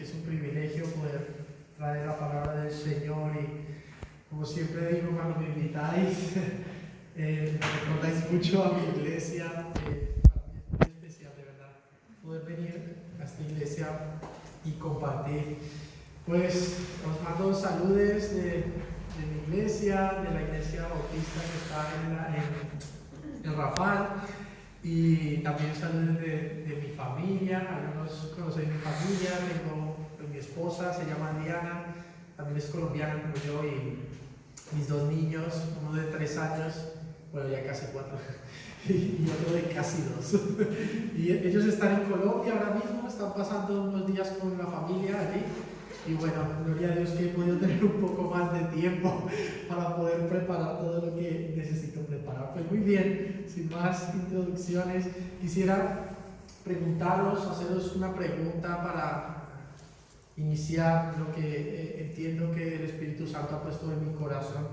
que es un privilegio poder traer la palabra del Señor y como siempre digo cuando me invitáis, me recordáis mucho a mi iglesia, para mí es muy especial de verdad poder venir a esta iglesia y compartir. Pues os mando saludos de mi iglesia, de la iglesia bautista que está en Rafal, y también saludos de mi familia. Algunos conocen mi familia, tengo mi esposa, se llama Diana, también es colombiana como yo, y mis dos niños, uno de 3 años, bueno ya casi 4, y otro de casi 2. Y ellos están en Colombia ahora mismo, están pasando unos días con la familia allí. Y bueno, gloria a Dios que he podido tener un poco más de tiempo para poder preparar todo lo que necesito preparar. Pues muy bien, sin más introducciones, quisiera preguntaros, haceros una pregunta para iniciar lo que entiendo que el Espíritu Santo ha puesto en mi corazón.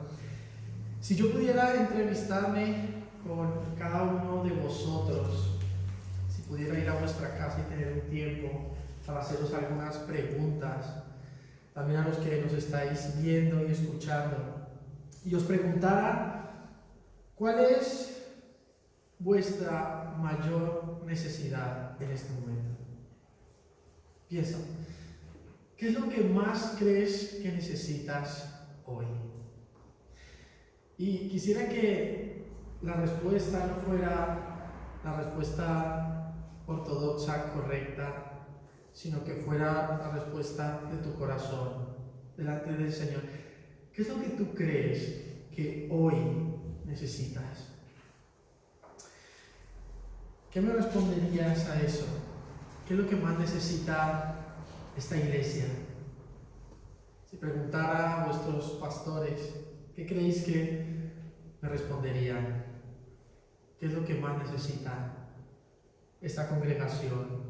Si yo pudiera entrevistarme con cada uno de vosotros, si pudiera ir a vuestra casa y tener un tiempo para haceros algunas preguntas, también a los que nos estáis viendo y escuchando, y os preguntara cuál es vuestra mayor necesidad en este momento. Piensa, ¿qué es lo que más crees que necesitas hoy? Y quisiera que la respuesta no fuera la respuesta ortodoxa, correcta, sino que fuera la respuesta de tu corazón delante del Señor. ¿Qué es lo que tú crees que hoy necesitas? ¿Qué me responderías a eso? ¿Qué es lo que más necesita esta iglesia? Si preguntara a vuestros pastores, ¿qué creéis que me responderían? ¿Qué es lo que más necesita esta congregación?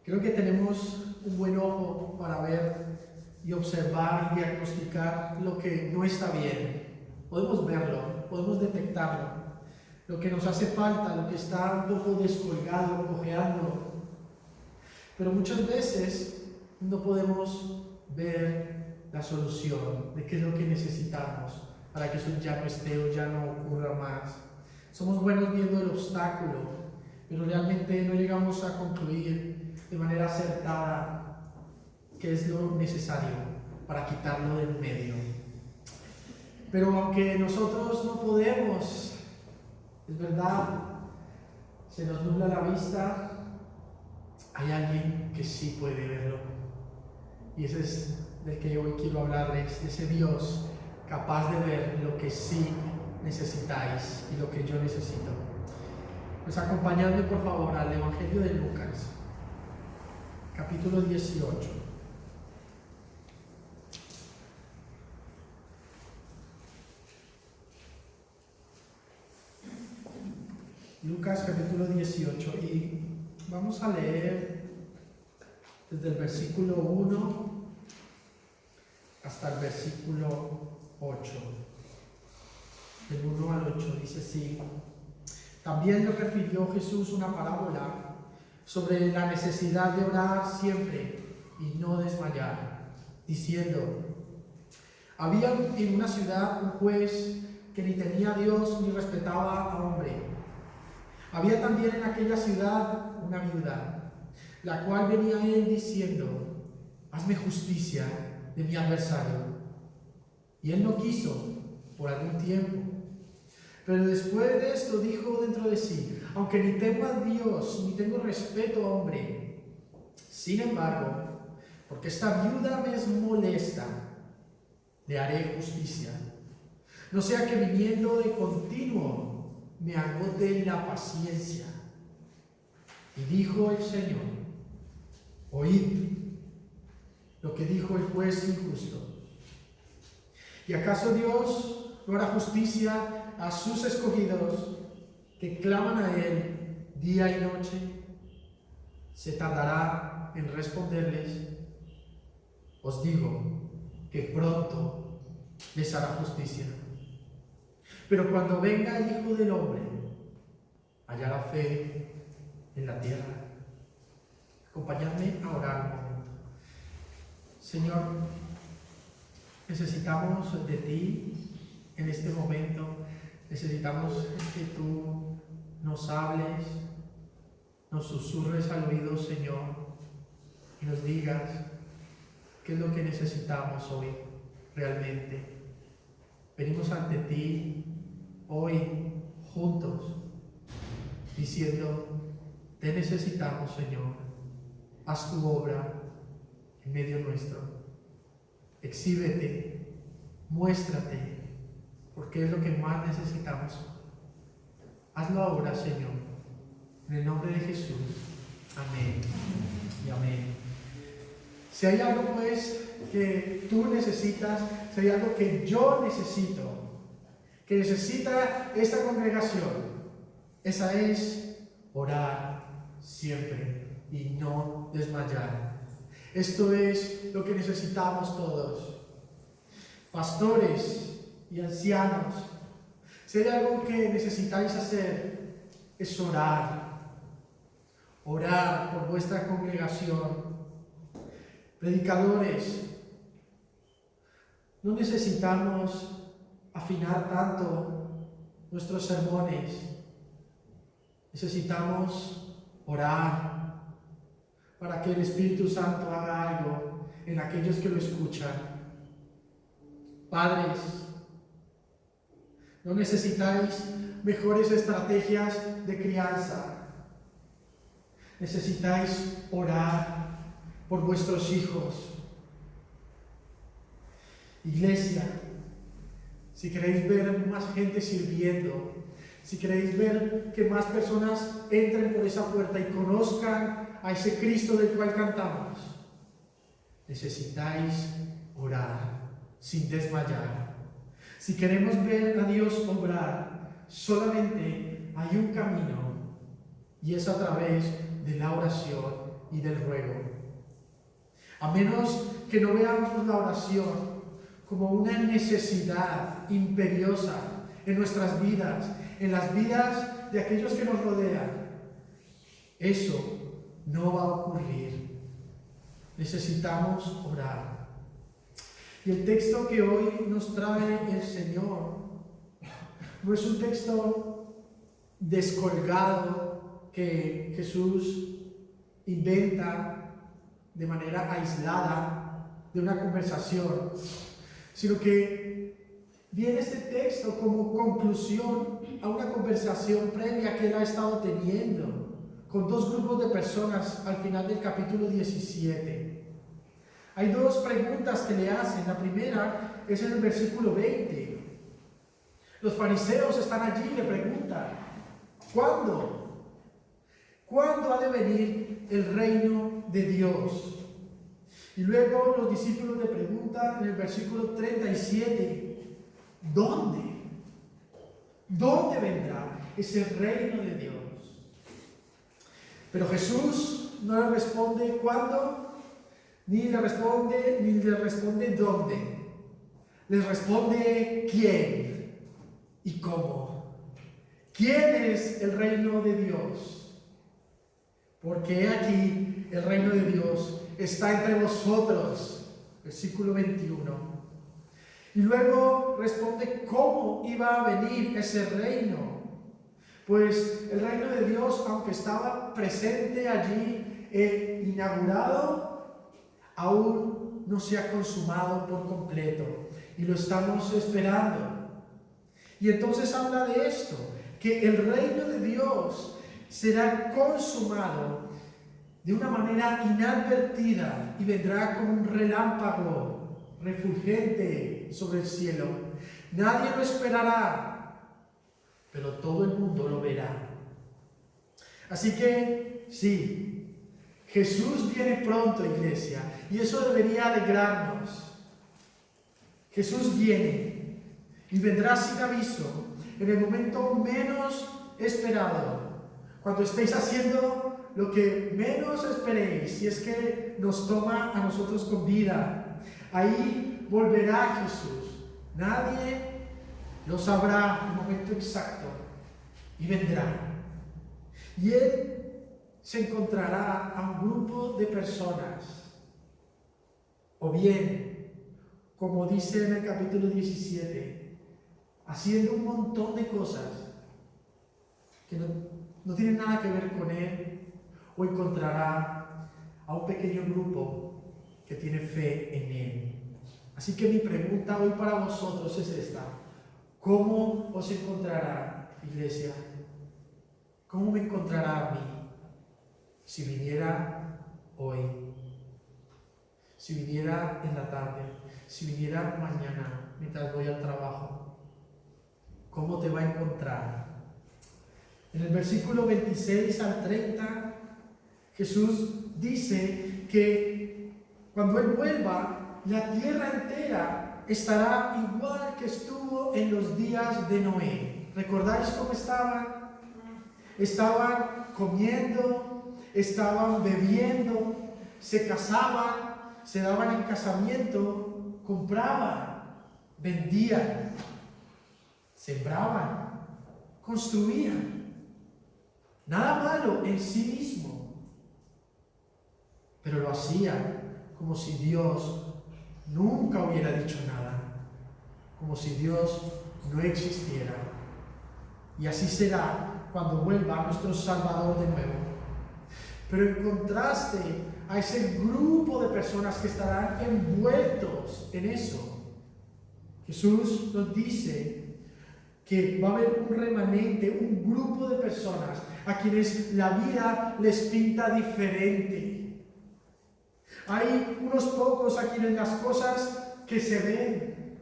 Creo que tenemos un buen ojo para ver y observar y diagnosticar lo que no está bien. Podemos verlo, podemos detectarlo. Lo que nos hace falta, lo que está un poco descolgado, cojeando. Pero muchas veces no podemos ver la solución de qué es lo que necesitamos para que eso ya no esté o ya no ocurra más. Somos buenos viendo el obstáculo, pero realmente no llegamos a concluir de manera acertada qué es lo necesario para quitarlo del medio. Pero aunque nosotros no podemos, es verdad, se nos nubla la vista, hay alguien que sí puede verlo. Y ese es del que hoy quiero hablarles, ese Dios capaz de ver lo que sí necesitáis y lo que yo necesito. Pues acompañadme por favor al Evangelio de Lucas, capítulo 18. Lucas capítulo 18, y vamos a leer desde el versículo 1 hasta el versículo 8. Del 1 al 8 dice así: También le refirió Jesús una parábola sobre la necesidad de orar siempre y no desmayar, diciendo: Había en una ciudad un juez que ni temía a Dios ni respetaba a hombre. Había también en aquella ciudad una viuda, la cual venía a él diciendo: Hazme justicia de mi adversario. Y él no quiso por algún tiempo. Pero después de esto dijo dentro de sí: Aunque ni temo a Dios ni tengo respeto a hombre, sin embargo, porque esta viuda me es molesta, le haré justicia, no sea que viniendo de continuo me agote la paciencia. Y dijo el Señor: Oíd lo que dijo el juez injusto. ¿Y acaso Dios no hará justicia a sus escogidos que claman a Él día y noche? ¿Se tardará en responderles? Os digo que pronto les hará justicia. Pero cuando venga el Hijo del Hombre, hallará fe en la tierra. Acompañadme a orar un momento. Señor, necesitamos de ti en este momento. Necesitamos que tú nos hables, nos susurres al oído, Señor, y nos digas qué es lo que necesitamos hoy realmente. Venimos ante ti hoy juntos, diciendo: te necesitamos, Señor. Haz tu obra en medio nuestro. Exhíbete, muéstrate, porque es lo que más necesitamos. Hazlo ahora, Señor, en el nombre de Jesús. Amén y amén. Si hay algo, pues, que tú necesitas, si hay algo que yo necesito, que necesita esta congregación, esa es orar siempre y no desmayar. Esto es lo que necesitamos todos, pastores y ancianos. Si hay algo que necesitáis hacer, es orar por vuestra congregación. Predicadores, no necesitamos afinar tanto nuestros sermones. Necesitamos orar para que el Espíritu Santo haga algo en aquellos que lo escuchan. Padres, no necesitáis mejores estrategias de crianza. Necesitáis orar por vuestros hijos. Iglesia, si queréis ver más gente sirviendo, si queréis ver que más personas entren por esa puerta y conozcan a ese Cristo del cual cantamos, necesitáis orar sin desmayar. Si queremos ver a Dios obrar, solamente hay un camino, y es a través de la oración y del ruego. A menos que no veamos la oración como una necesidad imperiosa en nuestras vidas, en las vidas de aquellos que nos rodean, eso no va a ocurrir. Necesitamos orar. Y el texto que hoy nos trae el Señor no es un texto descolgado que Jesús inventa de manera aislada de una conversación, sino que viene este texto como conclusión a una conversación previa que él ha estado teniendo con dos grupos de personas al final del capítulo 17. Hay dos preguntas que le hacen. La primera es en el versículo 20. Los fariseos están allí y le preguntan: ¿cuándo? ¿Cuándo ha de venir el reino de Dios? Y luego los discípulos le preguntan en el versículo 37, ¿dónde? ¿Dónde vendrá ese reino de Dios? Pero Jesús no le responde cuándo, ni le responde dónde. Les responde quién y cómo. ¿Quién es el reino de Dios? Porque aquí el reino de Dios está entre vosotros. Versículo 21. Y luego responde cómo iba a venir ese reino. Pues el reino de Dios, aunque estaba presente allí, inaugurado, aún no se ha consumado por completo. Y lo estamos esperando. Y entonces habla de esto, que el reino de Dios será consumado de una manera inadvertida y vendrá como un relámpago refulgente sobre el cielo. Nadie lo esperará, pero todo el mundo lo verá. Así que sí, Jesús viene pronto, iglesia, y eso debería alegrarnos. Jesús viene y vendrá sin aviso en el momento menos esperado, cuando estéis haciendo lo que menos esperéis, si es que nos toma a nosotros con vida. Ahí volverá Jesús. Nadie lo sabrá en el momento exacto y vendrá. Y Él se encontrará a un grupo de personas, o bien, como dice en el capítulo 17, haciendo un montón de cosas que no tienen nada que ver con Él, o encontrará a un pequeño grupo que tiene fe en Él. Así que mi pregunta hoy para vosotros es esta: ¿cómo os encontrará, iglesia? ¿Cómo me encontrará a mí si viniera hoy? Si viniera en la tarde, si viniera mañana mientras voy al trabajo, ¿cómo te va a encontrar? En el versículo 26 al 30, Jesús dice que cuando Él vuelva, la tierra entera estará igual que estuvo en los días de Noé. ¿Recordáis cómo estaban? Estaban comiendo, estaban bebiendo, se casaban, se daban en casamiento, compraban, vendían, sembraban, construían. Nada malo en sí mismo, pero lo hacían como si Dios nunca hubiera dicho nada, como si Dios no existiera. Y así será cuando vuelva nuestro Salvador de nuevo. Pero en contraste a ese grupo de personas que estarán envueltos en eso, Jesús nos dice que va a haber un remanente, un grupo de personas a quienes la vida les pinta diferente. Hay unos pocos a quienes las cosas que se ven,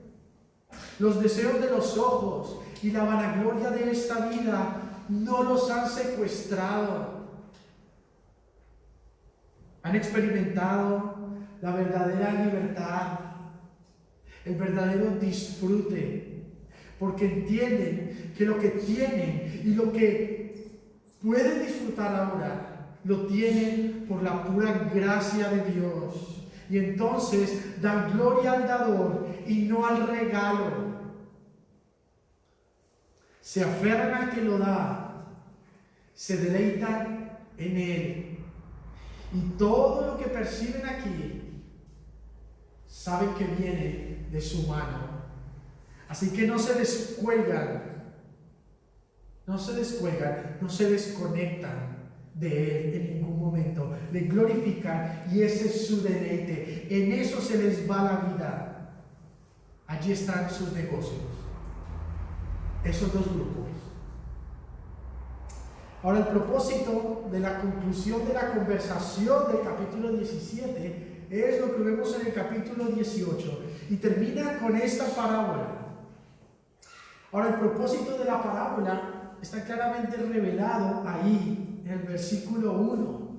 los deseos de los ojos y la vanagloria de esta vida no los han secuestrado. Han experimentado la verdadera libertad, el verdadero disfrute, porque entienden que lo que tienen y lo que pueden disfrutar ahora, lo tienen por la pura gracia de Dios. Y entonces dan gloria al dador y no al regalo. Se aferran al que lo da, se deleitan en Él. Y todo lo que perciben aquí, saben que viene de su mano. Así que no se descuelgan, no se desconectan de Él en ningún momento. Le glorifican y ese es su deleite. En eso se les va la vida. Allí están sus negocios. Esos dos grupos. Ahora, el propósito de la conclusión de la conversación del capítulo 17 es lo que vemos en el capítulo 18 y termina con esta parábola. Ahora, el propósito de la parábola está claramente revelado ahí, en el versículo 1.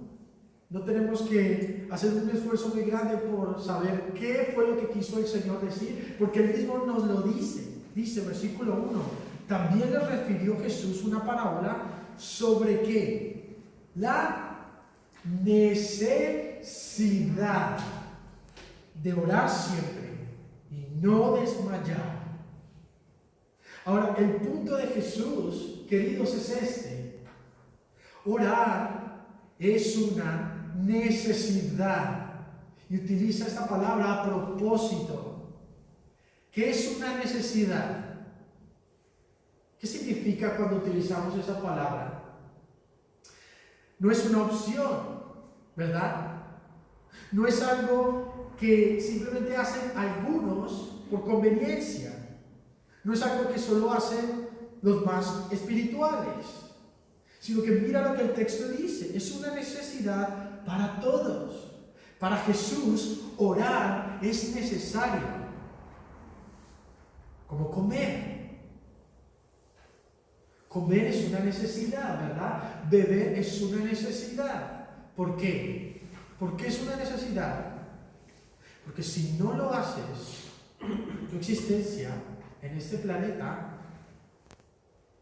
No tenemos que hacer un esfuerzo muy grande por saber qué fue lo que quiso el Señor decir, porque Él mismo nos lo dice. Dice, versículo 1, también le refirió Jesús una parábola sobre qué? La necesidad de orar siempre y no desmayar. Ahora, el punto de Jesús, queridos, es este: orar es una necesidad. Y utiliza esta palabra a propósito. ¿Qué es una necesidad? ¿Qué significa cuando utilizamos esa palabra? No es una opción, ¿verdad? No es algo que simplemente hacen algunos por conveniencia. No es algo que solo hacen los más espirituales, sino que mira lo que el texto dice. Es una necesidad para todos. Para Jesús, orar es necesario, como comer. Comer es una necesidad, ¿verdad? Beber es una necesidad. ¿Por qué? ¿Por qué es una necesidad? Porque si no lo haces, tu existencia en este planeta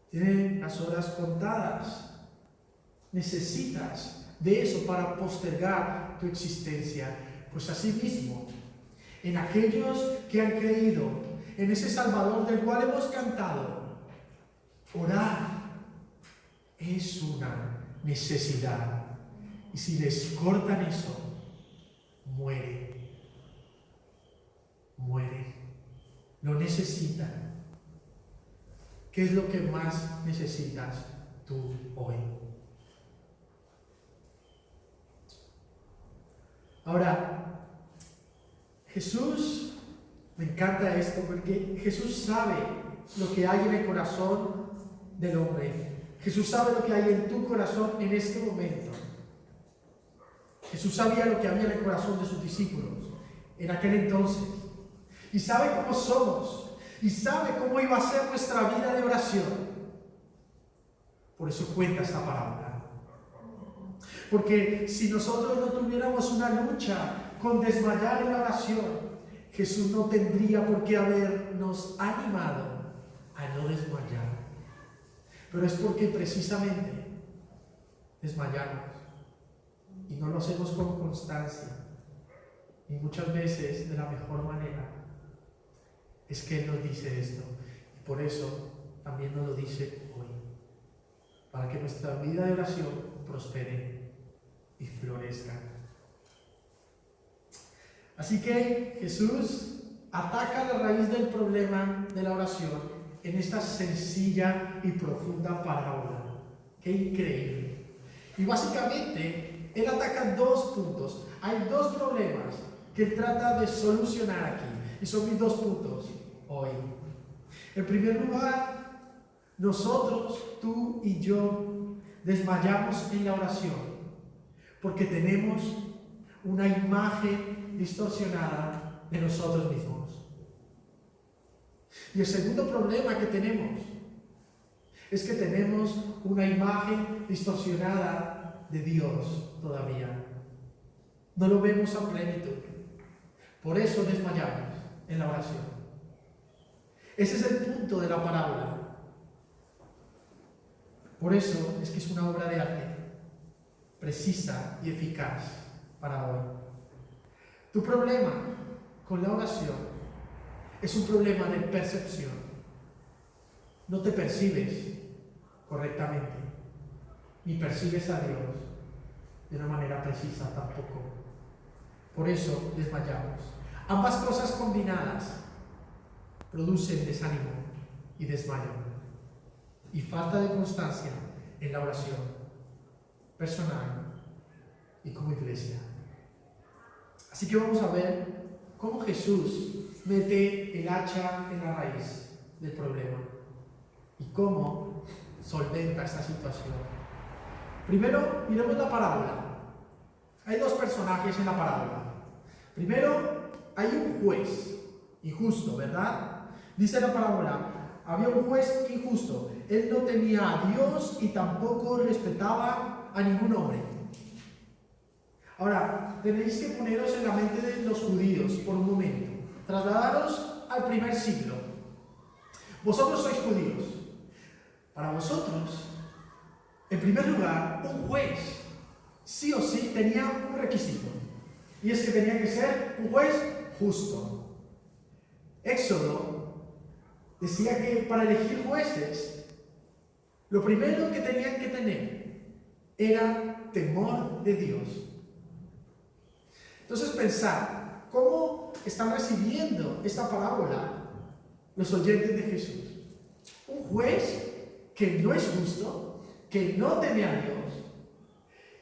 tiene las horas contadas. Necesitas de eso para postergar tu existencia. Pues asimismo, en aquellos que han creído en ese Salvador del cual hemos cantado, orar es una necesidad. Y si les cortan eso, muere. Lo necesitan. ¿Qué es lo que más necesitas tú hoy? Ahora, Jesús, me encanta esto porque Jesús sabe lo que hay en el corazón del hombre. Jesús sabe lo que hay en tu corazón en este momento. Jesús sabía lo que había en el corazón de sus discípulos en aquel entonces. Y sabe cómo somos. Y sabe cómo iba a ser nuestra vida de oración. Por eso cuenta esta parábola. Porque si nosotros no tuviéramos una lucha con desmayar en la oración, Jesús no tendría por qué habernos animado a no desmayar. Pero es porque precisamente desmayamos y no lo hacemos con constancia y muchas veces de la mejor manera. Es que Él nos dice esto y por eso también nos lo dice hoy, para que nuestra vida de oración prospere y florezca. Así que Jesús ataca la raíz del problema de la oración en esta sencilla y profunda parábola. ¡Qué increíble! Y básicamente Él ataca dos puntos. Hay dos problemas que Él trata de solucionar aquí. Y son mis dos puntos hoy. En primer lugar, nosotros, tú y yo, desmayamos en la oración porque tenemos una imagen distorsionada de nosotros mismos. Y el segundo problema que tenemos es que tenemos una imagen distorsionada de Dios todavía. No lo vemos a plenitud. Por eso desmayamos en la oración. Ese es el punto de la parábola. Por eso es que es una obra de arte, precisa y eficaz para hoy. Tu problema con la oración es un problema de percepción. No te percibes correctamente, ni percibes a Dios de una manera precisa tampoco. Por eso desmayamos. Ambas cosas combinadas producen desánimo y desmayo y falta de constancia en la oración personal y como iglesia. Así que vamos a ver cómo Jesús mete el hacha en la raíz del problema y cómo solventa esta situación. Primero, miremos la parábola. Hay dos personajes en la parábola. Primero, hay un juez injusto, ¿verdad? Dice la parábola, había un juez injusto. Él no temía a Dios y tampoco respetaba a ningún hombre. Ahora, tenéis que poneros en la mente de los judíos por un momento. Trasladaros al primer siglo. Vosotros sois judíos. Para vosotros, en primer lugar, un juez sí o sí tenía un requisito. Y es que tenía que ser un juez justo. Éxodo decía que para elegir jueces, lo primero que tenían que tener era temor de Dios. Entonces pensad, ¿cómo están recibiendo esta parábola los oyentes de Jesús? Un juez que no es justo, que no teme a Dios.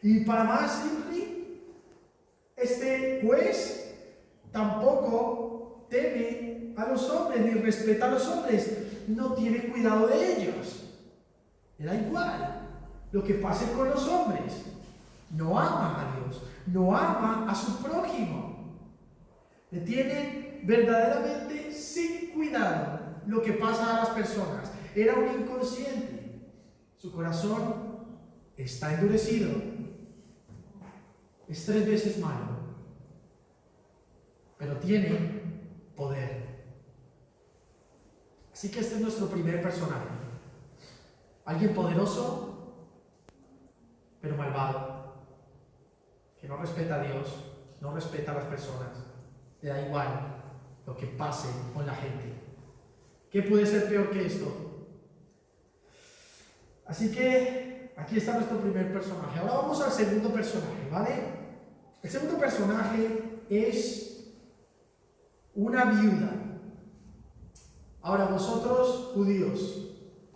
Y para más, este juez tampoco teme a los hombres, ni respeta a los hombres, no tiene cuidado de ellos. Le da igual lo que pase con los hombres. No ama a Dios, no ama a su prójimo. Le tiene verdaderamente sin cuidado lo que pasa a las personas. Era un inconsciente. Su corazón está endurecido. Es 3 veces malo. Pero tiene poder. Así que este es nuestro primer personaje. Alguien poderoso, pero malvado. Que no respeta a Dios, no respeta a las personas. Le da igual lo que pase con la gente. ¿Qué puede ser peor que esto? Así que aquí está nuestro primer personaje. Ahora vamos al segundo personaje, ¿vale? El segundo personaje es una viuda. Ahora vosotros, judíos,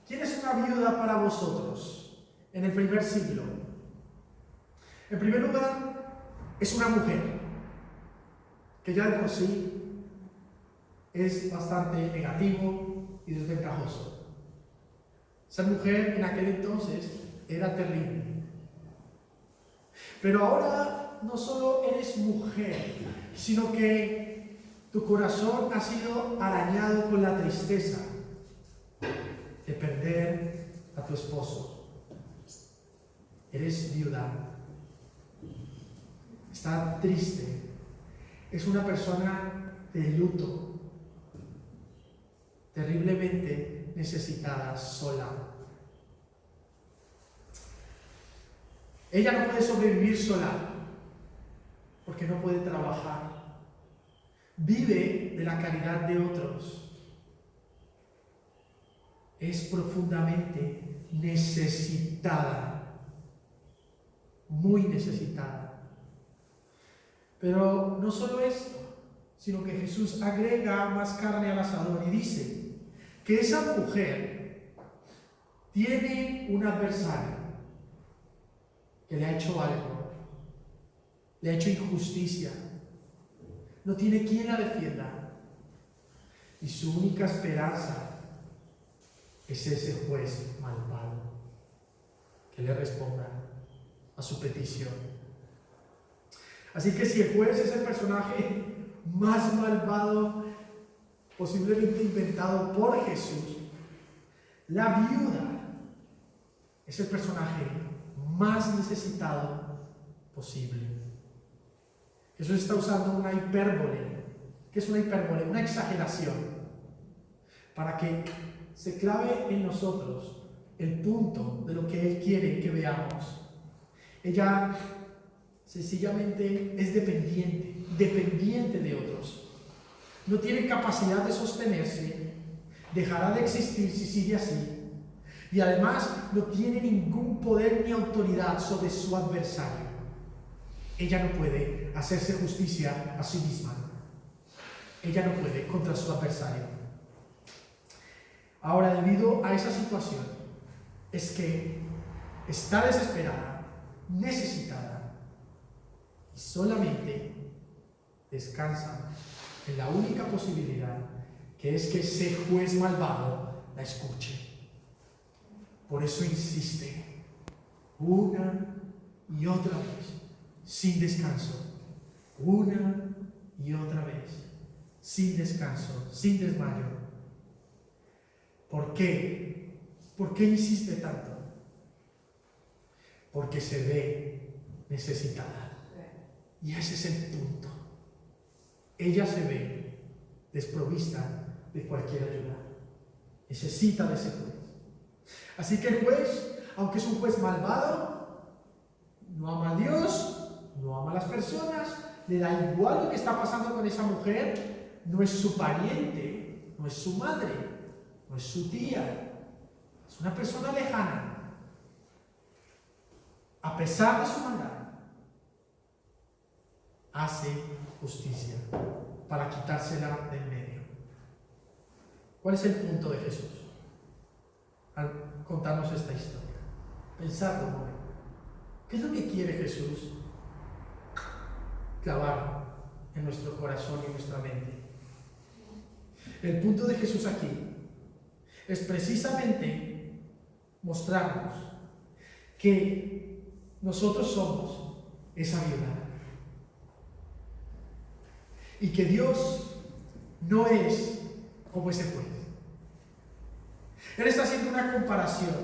¿quién es una viuda para vosotros en el primer siglo? En primer lugar, es una mujer, que ya de por sí es bastante negativo y desventajoso. Ser mujer en aquel entonces era terrible. Pero ahora no solo eres mujer, sino que tu corazón ha sido arañado con la tristeza de perder a tu esposo. Eres viuda. Está triste. Es una persona de luto, terriblemente necesitada, sola. Ella no puede sobrevivir sola porque no puede trabajar. Vive de la caridad de otros. Es profundamente necesitada, muy necesitada. Pero no solo esto, sino que Jesús agrega más carne al asador y dice que esa mujer tiene un adversario que le ha hecho algo, le ha hecho injusticia, no tiene quien la defienda, y su única esperanza es ese juez malvado que le responda a su petición. Así que si el juez es el personaje más malvado posiblemente inventado por Jesús, la viuda es el personaje más necesitado posible. Jesús está usando una hipérbole. ¿Qué es una hipérbole? Una exageración, para que se clave en nosotros el punto de lo que Él quiere que veamos. Ella sencillamente es dependiente de otros. No tiene capacidad de sostenerse, dejará de existir si sigue así, y además no tiene ningún poder ni autoridad sobre su adversario. Ella no puede hacerse justicia a sí misma. Ella no puede contra su adversario. Ahora, debido a esa situación, es que está desesperada, necesitada, y solamente descansa en la única posibilidad, que es que ese juez malvado la escuche. Por eso insiste una y otra vez, sin descanso, una y otra vez, sin descanso, sin desmayo. ¿Por qué? ¿Por qué insiste tanto? Porque se ve necesitada. Y ese es el punto. Ella se ve desprovista de cualquier ayuda. Necesita de ese juez. Así que el juez, aunque es un juez malvado, no ama a Dios, no ama a las personas, le da igual lo que está pasando con esa mujer, no es su pariente, no es su madre, no es su tía, es una persona lejana. A pesar de su maldad, hace justicia para quitársela del medio. ¿Cuál es el punto de Jesús al contarnos esta historia? Pensadlo un momento. ¿Qué es lo que quiere Jesús clavar en nuestro corazón y en nuestra mente? El punto de Jesús aquí es precisamente mostrarnos que nosotros somos esa viuda y que Dios no es como ese juez. Él está haciendo una comparación.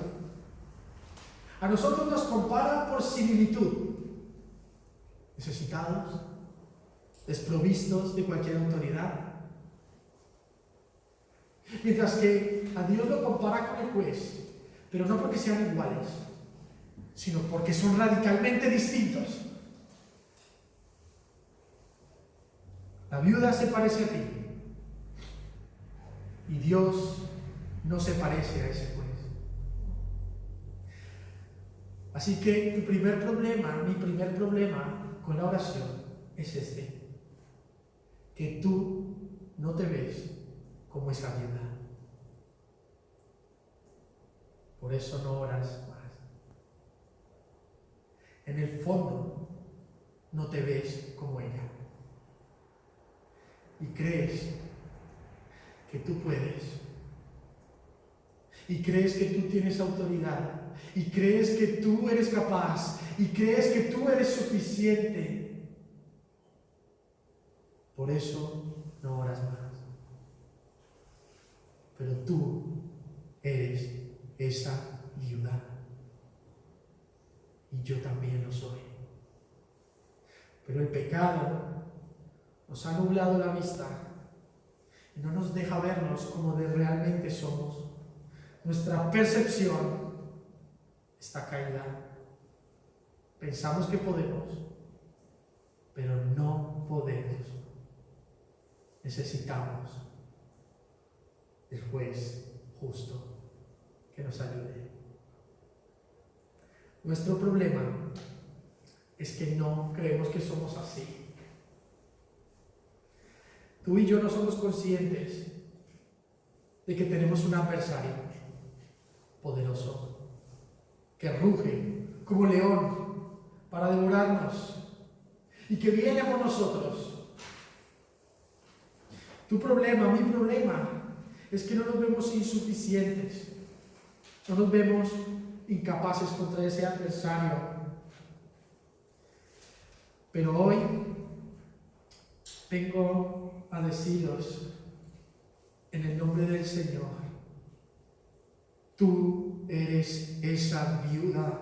A nosotros nos compara por similitud, necesitados, desprovistos de cualquier autoridad, mientras que a Dios lo compara con el juez, pero no porque sean iguales, sino porque son radicalmente distintos. La viuda se parece a ti y Dios no se parece a ese juez. Así que mi primer problema con la oración es este: que tú no te ves como esa viuda. Por eso no oras más. En el fondo no te ves como ella. Y crees que tú puedes. Y crees que tú tienes autoridad. Y crees que tú eres capaz. Y crees que tú eres suficiente. Por eso no oras más. Pero tú eres esa viuda. Y yo también lo soy. Pero el pecado nos ha nublado la vista y no nos deja vernos como realmente somos. Nuestra percepción está caída. Pensamos que podemos, pero no podemos. Necesitamos el juez justo que nos ayude. Nuestro problema es que no creemos que somos así. Tú y yo no somos conscientes de que tenemos un adversario poderoso que ruge como león para devorarnos y que viene a por nosotros. Tu problema, mi problema, es que no nos vemos insuficientes, no nos vemos incapaces contra ese adversario. Pero hoy vengo a deciros en el nombre del Señor: tú eres esa viuda.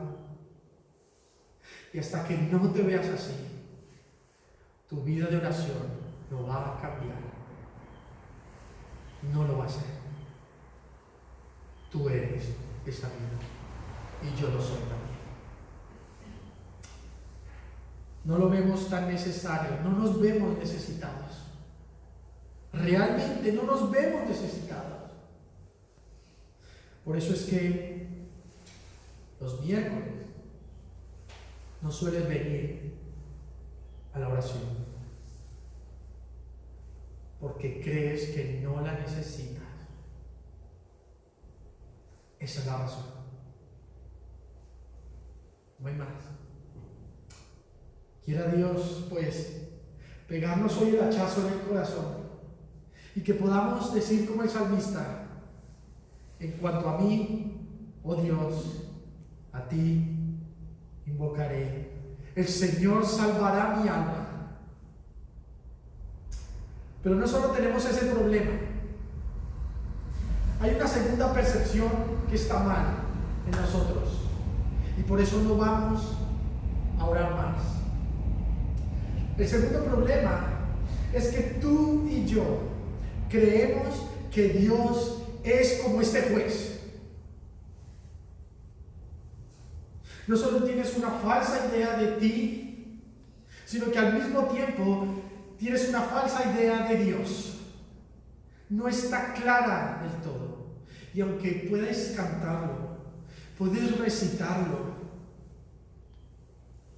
Y hasta que no te veas así, tu vida de oración no va a cambiar. No lo va a hacer. Tú eres esa viuda y yo lo soy también. No lo vemos tan necesario, no nos vemos necesitados. Realmente no nos vemos necesitados. Por eso es que los miércoles no sueles venir a la oración, porque crees que no la necesitas. Esa es la razón. No hay más. Quiera Dios, pues, pegarnos hoy el hachazo en el corazón y que podamos decir como el salmista: en cuanto a mí, oh Dios, a ti invocaré. El Señor salvará mi alma. Pero no solo tenemos ese problema. Hay una segunda percepción que está mal en nosotros y por eso no vamos a orar más. El segundo problema es que tú y yo creemos que Dios es como este juez. No solo tienes una falsa idea de ti, sino que al mismo tiempo tienes una falsa idea de Dios. No está clara del todo. Y aunque puedes cantarlo, puedes recitarlo,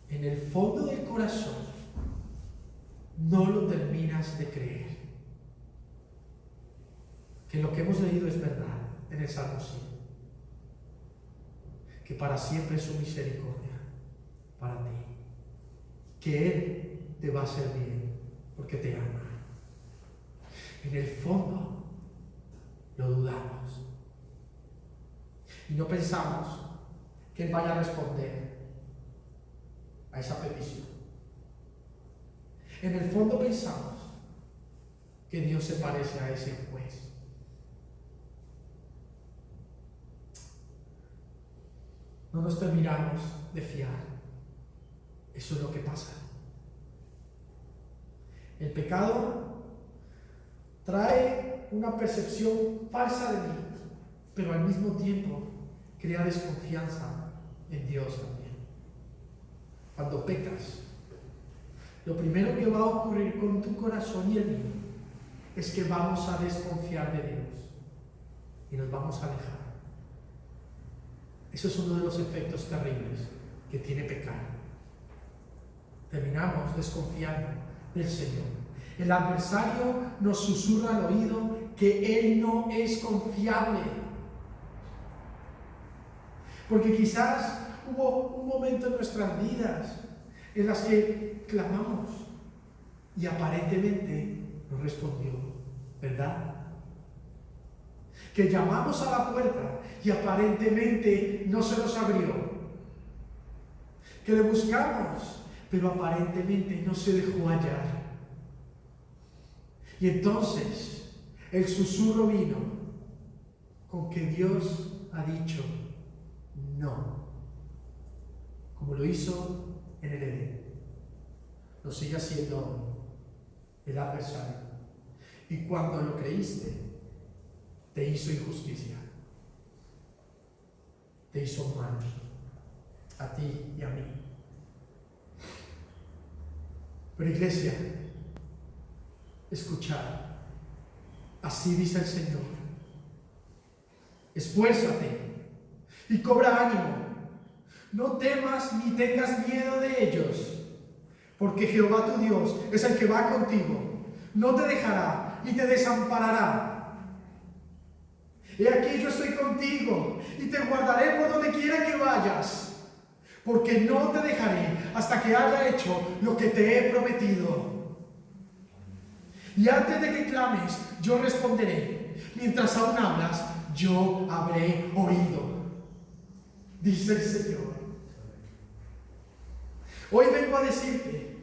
en el fondo del corazón no lo terminas de creer. Que lo que hemos leído es verdad en el Salmo 100. Que para siempre es su misericordia para ti. Que Él te va a hacer bien porque te ama. En el fondo lo dudamos. Y no pensamos que Él vaya a responder a esa petición. En el fondo pensamos que Dios se parece a ese juez. No nos terminamos de fiar. Eso es lo que pasa. El pecado trae una percepción falsa de mí, pero al mismo tiempo crea desconfianza en Dios también. Cuando pecas, lo primero que va a ocurrir con tu corazón y el mío es que vamos a desconfiar de Dios y nos vamos a alejar. Eso es uno de los efectos terribles que tiene pecado. Terminamos desconfiando del Señor. El adversario nos susurra al oído que Él no es confiable. Porque quizás hubo un momento en nuestras vidas en las que clamamos y aparentemente no respondió, ¿verdad? Que llamamos a la puerta y aparentemente no se nos abrió. Que le buscamos, pero aparentemente no se dejó hallar. Y entonces el susurro vino con que Dios ha dicho no, como lo hizo en el Edén. Lo sigue haciendo hoy el adversario. Y cuando lo creíste, te hizo injusticia, te hizo mal a ti y a mí. Pero iglesia, escuchad, así dice el Señor: esfuérzate y cobra ánimo, no temas ni tengas miedo de ellos, porque Jehová tu Dios es el que va contigo, no te dejará ni te desamparará. He aquí yo estoy contigo y te guardaré por donde quiera que vayas, porque no te dejaré hasta que haya hecho lo que te he prometido. Y antes de que clames, yo responderé. Mientras aún hablas, yo habré oído, dice el Señor. Hoy vengo a decirte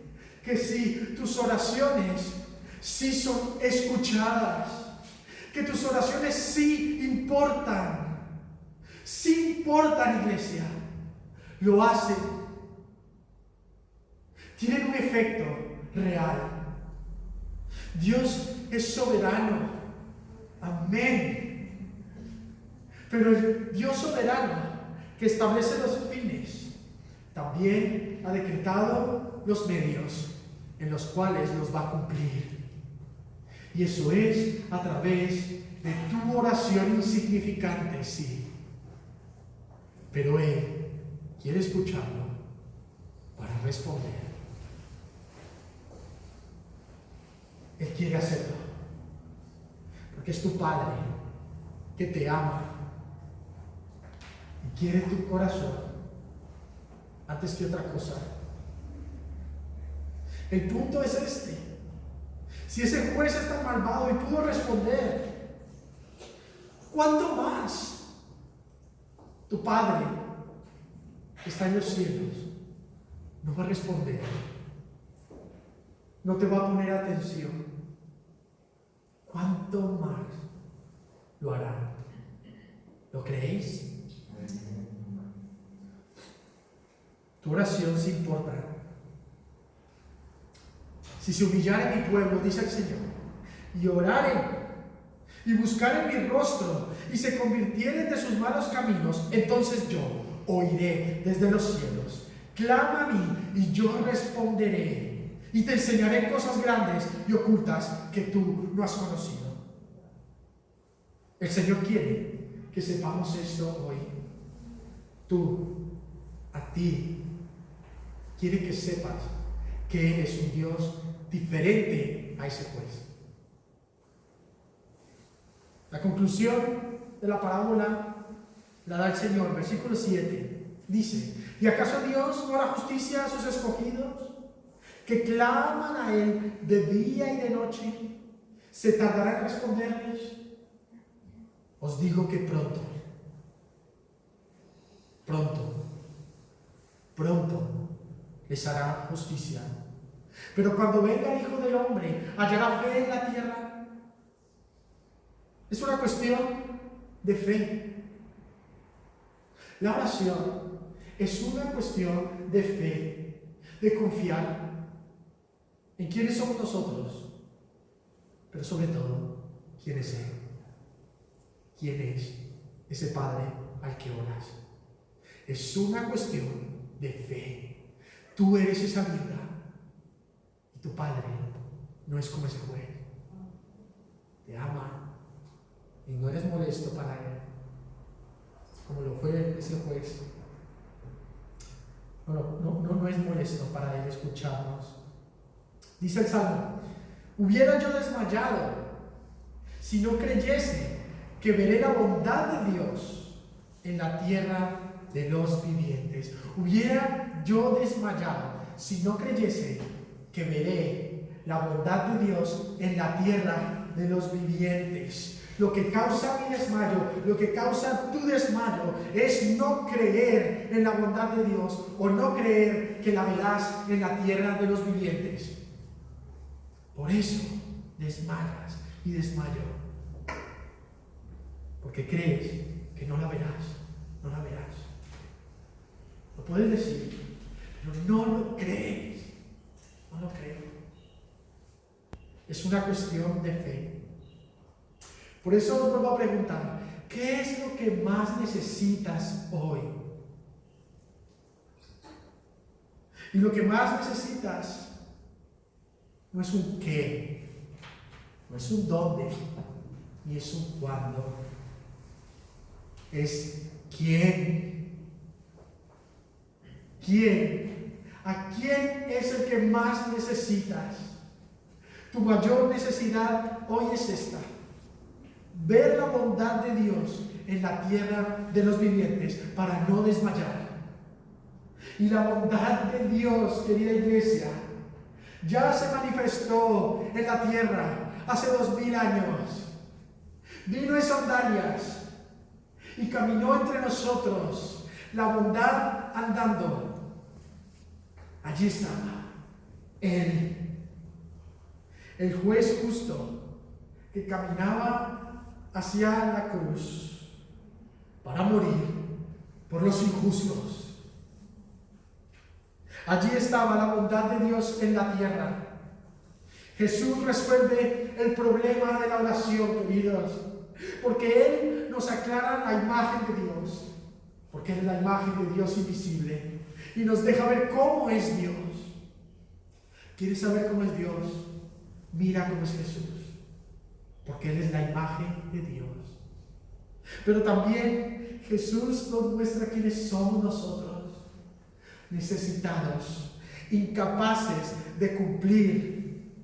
que si tus oraciones sí son escuchadas, que tus oraciones sí importan, iglesia, lo hacen, tienen un efecto real. Dios es soberano, amén. Pero el Dios soberano que establece los fines también ha decretado los medios en los cuales los va a cumplir. Y eso es a través de tu oración insignificante, sí. Pero Él quiere escucharlo para responder. Él quiere hacerlo, porque es tu Padre que te ama y quiere tu corazón antes que otra cosa. El punto es este: si ese juez es tan malvado y pudo responder, ¿cuánto más tu Padre que está en los cielos no va a responder? No te va a poner atención. ¿Cuánto más lo hará? ¿Lo creéis? Tu oración sí importa. Si se humillare mi pueblo, dice el Señor, y oraren y buscaren mi rostro y se convirtieren de sus malos caminos, entonces yo oiré desde los cielos. Clama a mí y yo responderé y te enseñaré cosas grandes y ocultas que tú no has conocido. El Señor quiere que sepamos esto hoy. A ti, quiere que sepas que Él es un Dios diferente a ese juez. La conclusión de la parábola la da el Señor, versículo 7. Dice: ¿y acaso Dios no hará justicia a sus escogidos, que claman a Él de día y de noche? ¿Se tardará en responderles? Os digo que pronto les hará justicia. Pero cuando venga el Hijo del Hombre, ¿hallará fe en la tierra? Es una cuestión de fe. La oración es una cuestión de fe, de confiar en quiénes somos nosotros, pero sobre todo, quién es Él. ¿Quién es ese Padre al que oras? Es una cuestión de fe. Tú eres esa viuda y tu Padre no es como ese juez. Te ama y no eres molesto para Él, como lo fue ese juez. Bueno, no es molesto para Él escucharnos. Dice el Salmo: hubiera yo desmayado si no creyese que veré la bondad de Dios en la tierra de los vivientes. Hubiera yo desmayado si no creyese que veré la bondad de Dios en la tierra de los vivientes. Lo que causa mi desmayo, lo que causa tu desmayo, es no creer en la bondad de Dios o no creer que la verás en la tierra de los vivientes. Por eso desmayas y desmayo. Porque crees que no la verás, no la verás. Lo puedes decir, pero no lo crees. No lo creo. Es una cuestión de fe. Por eso os vuelvo a preguntar, ¿qué es lo que más necesitas hoy? Y lo que más necesitas no es un qué, no es un dónde, ni es un cuándo. Es quién. ¿Quién? ¿A quién es el que más necesitas? Tu mayor necesidad hoy es esta: ver la bondad de Dios en la tierra de los vivientes para no desmayar. Y la bondad de Dios, querida iglesia, ya se manifestó en la tierra hace 2000 años. Vino en sandalias y caminó entre nosotros, la bondad andando. Allí estaba Él, el juez justo, que caminaba hacia la cruz para morir por los injustos. Allí estaba la bondad de Dios en la tierra. Jesús resuelve el problema de la oración, queridos, porque Él nos aclara la imagen de Dios, porque Él es la imagen de Dios invisible y nos deja ver cómo es Dios. ¿Quieres saber cómo es Dios? Mira cómo es Jesús, porque Él es la imagen de Dios. Pero también Jesús nos muestra quiénes somos nosotros: necesitados, incapaces de cumplir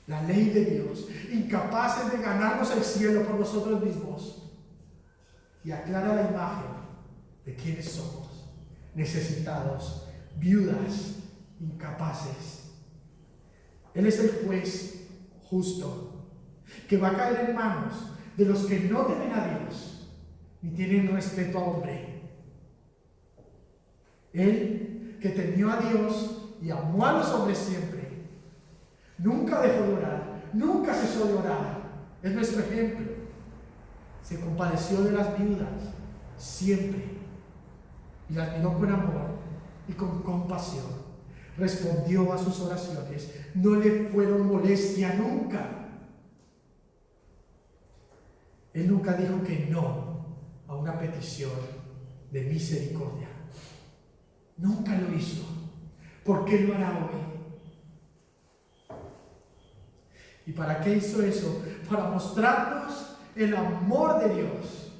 la ley de Dios, incapaces de ganarnos el cielo por nosotros mismos. Y aclara la imagen de quiénes somos: necesitados, viudas, incapaces. Él es el juez justo, que va a caer en manos de los que no temen a Dios ni tienen respeto a hombre. Él, que temió a Dios y amó a los hombres siempre, nunca dejó de orar, nunca cesó de orar. Es nuestro ejemplo. Se compadeció de las viudas siempre y las miró con amor y con compasión. Respondió a sus oraciones, no le fueron molestia nunca. Él nunca dijo que no a una petición de misericordia. Nunca lo hizo. ¿Por qué lo hará hoy? ¿Y para qué hizo eso? Para mostrarnos el amor de Dios.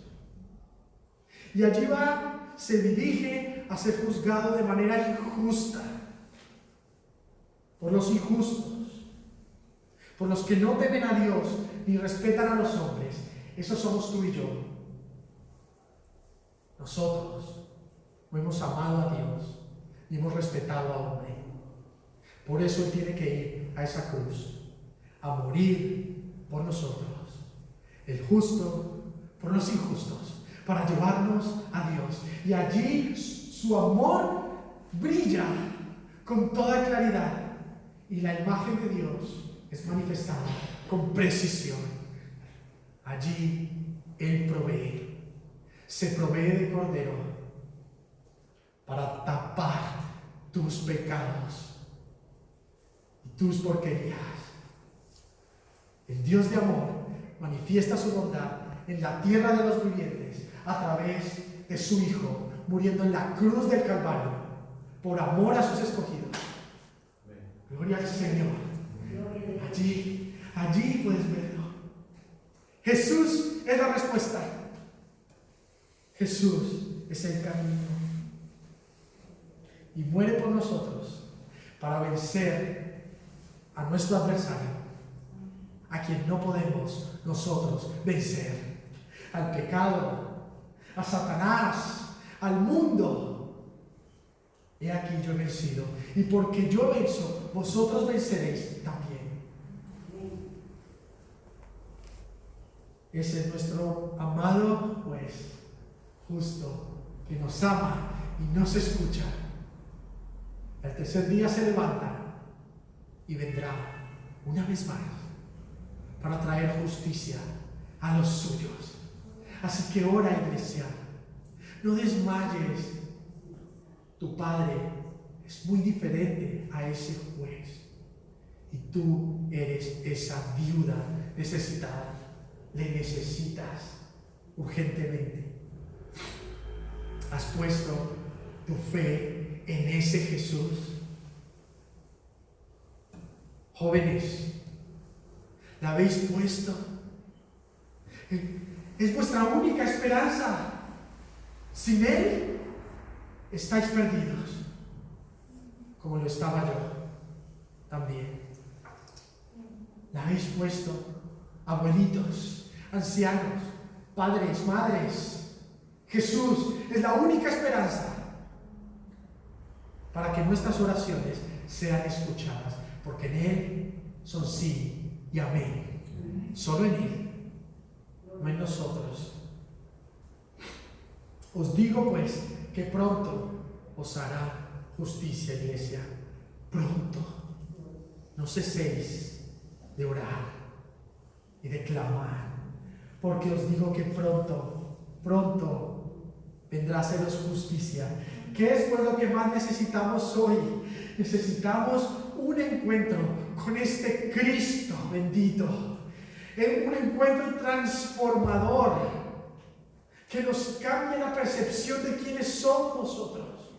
Y allí va, se dirige a ser juzgado de manera injusta por los injustos, por los que no temen a Dios ni respetan a los hombres. Esos somos tú y yo. Nosotros no hemos amado a Dios ni hemos respetado a hombre. Por eso Él tiene que ir a esa cruz, a morir por nosotros, el justo por los injustos, para llevarnos a Dios. Y allí su amor brilla con toda claridad y la imagen de Dios es manifestada con precisión. Allí Él provee, se provee de cordero para tapar tus pecados y tus porquerías. El Dios de amor manifiesta su bondad en la tierra de los vivientes a través de su Hijo, muriendo en la cruz del Calvario por amor a sus escogidos. Gloria al Señor. Allí puedes verlo. Jesús es la respuesta. Jesús es el camino. y muere por nosotros para vencer a nuestro adversario, a quien no podemos nosotros vencer, al pecado, a Satanás, al mundo. He aquí yo he vencido, y porque yo venzo, vosotros venceréis también. Ese es nuestro amado juez, justo, que nos ama y nos escucha. El tercer día se levanta y vendrá una vez más para traer justicia a los suyos. Así que ora, iglesia, no desmayes. Tu Padre es muy diferente a ese juez y tú eres esa viuda necesitada. Le necesitas urgentemente. Has puesto tu fe en ese Jesús. Jóvenes, ¿la habéis puesto? Es vuestra única esperanza. Sin Él, estáis perdidos, como lo estaba yo también. ¿La habéis puesto? Abuelitos, ancianos, padres, madres. Jesús es la única esperanza para que nuestras oraciones sean escuchadas, porque en Él son sí y amén. Solo en Él, no en nosotros. Os digo pues que pronto os hará justicia, iglesia. Pronto. No ceséis de orar y de clamar, porque os digo que pronto vendrá a haceros justicia. ¿Qué es pues lo que más necesitamos hoy? Necesitamos un encuentro con este Cristo bendito, un encuentro transformador que nos cambie la percepción de quiénes somos nosotros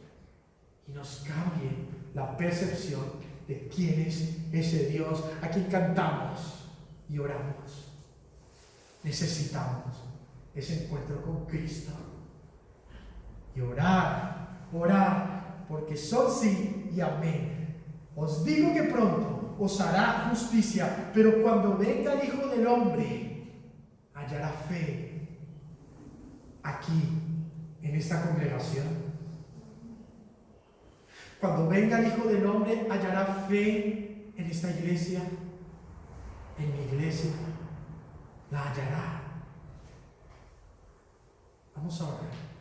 y nos cambie la percepción de quién es ese Dios a quien cantamos y oramos. Necesitamos ese encuentro con Cristo y orar, porque son sí y amén. Os digo que pronto os hará justicia, pero cuando venga el Hijo del Hombre, hallará fe aquí, en esta congregación. Cuando venga el Hijo del Hombre, hallará fe en esta iglesia, en mi iglesia, la hallará. Vamos a orar.